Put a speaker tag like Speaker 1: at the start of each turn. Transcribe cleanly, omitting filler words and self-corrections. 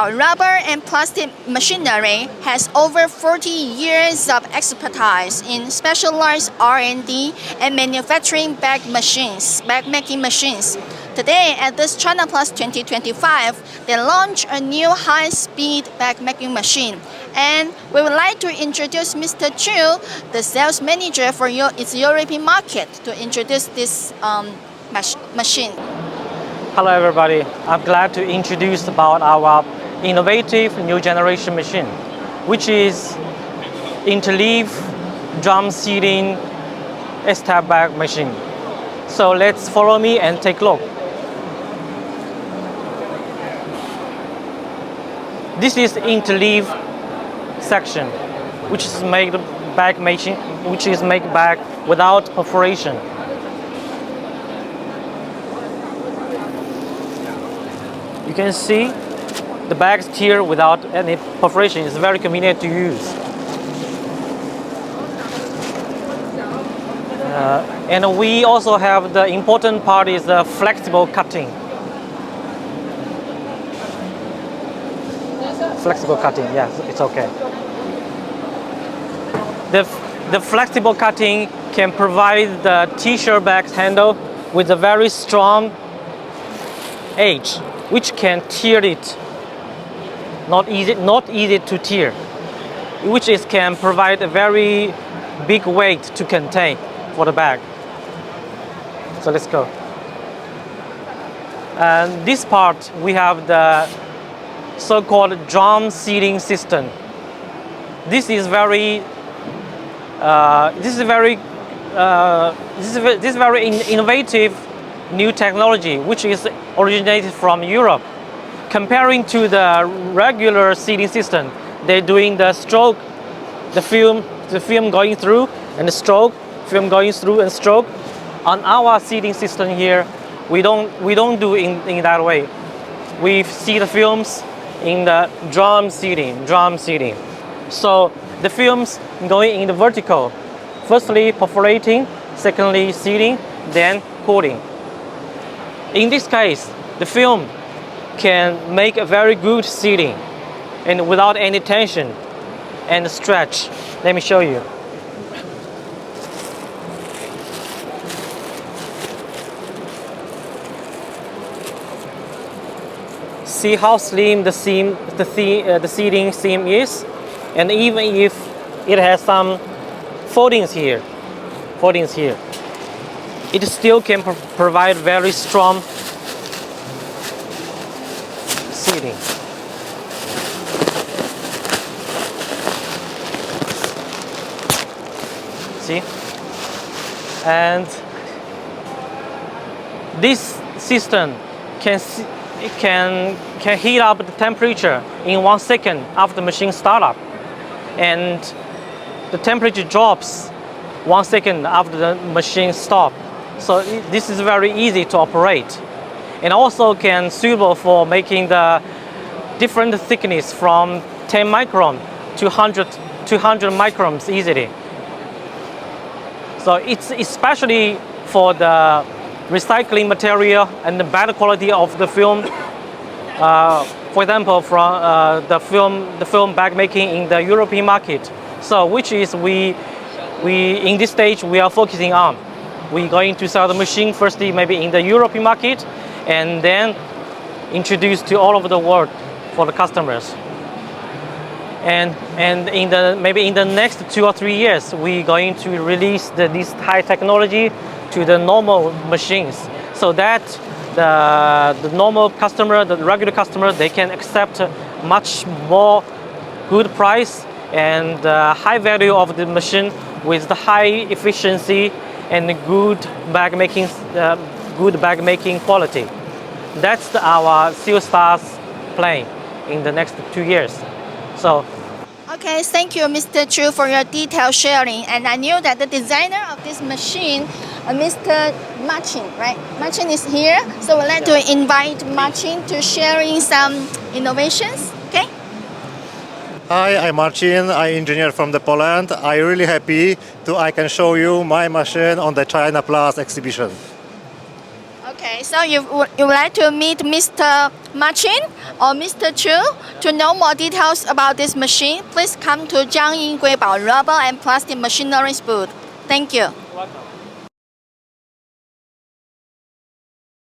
Speaker 1: Guibao Rubber and Plastic Machinery has over 40 years of expertise in specialized R&D and manufacturing bag making machines. Today, at this CHINAPLAS 2025, they launched a new high-speed bag making machine. And we would like to introduce Mr. Chu, the sales manager for its European market, to introduce this machine.
Speaker 2: Hello everybody, I'm glad to introduce about our innovative new generation machine, which is interleave drum seating step bag machine. So let's follow me and take a look. This is interleave section, which is made bag machine, which is make bag without perforation. You can see the bags here without any perforation. It's very convenient to use. And we also have the important part is the flexible cutting. Flexible cutting, yes, it's okay. The flexible cutting can provide the t-shirt bags handle with a very strong edge, which can tear it. Not easy to tear, which can provide a very big weight to contain for the bag. So let's go. And this part we have the so-called drum seating system. This is very innovative new technology, which is originated from Europe. Comparing to the regular seating system, they're doing the stroke, the film going through and the stroke, film going through and stroke. On our seating system here, we don't do in that way. We see the films in the drum seating. So the films going in the vertical. Firstly perforating, secondly seating, then cooling. In this case, the film can make a very good seating and without any tension and stretch. Let me show you. See how slim the seating seam is, and even if it has some foldings here, it still can provide very strong seating. See? And this system can heat up the temperature in 1 second after the machine startup, and the temperature drops 1 second after the machine stop. So this is very easy to operate, and also can suitable for making the different thickness from 10 micron to 100 microns easily. So it's especially for the recycling material and the better quality of the film. For example, from the film bag making in the European market. So which is we in this stage we are focusing on. We're going to sell the machine firstly maybe in the European market, and then introduce to all over the world for the customers. And maybe in the next 2 or 3 years, we're going to release this high technology to the normal machines, so that the normal customer, the regular customer, they can accept much more good price and high value of the machine with the high efficiency and good bag making quality. That's our sales stars plan in the next 2 years. So.
Speaker 1: Okay, thank you, Mr. Chu, for your detailed sharing. And I knew that the designer of this machine, Mr. Martin, right? Martin is here, so we'd like to invite Martin to sharing some innovations. Okay.
Speaker 3: Hi, I'm Marcin. I'm engineer from Poland. I'm really happy I can show you my machine on the CHINAPLAS exhibition.
Speaker 1: Okay, Okay, so you would like to meet Mr. Marcin or Mr. Chu to know more details about this machine? Please come to Guibao Rubber and Plastic Machinery's booth. Thank you.
Speaker 2: Welcome.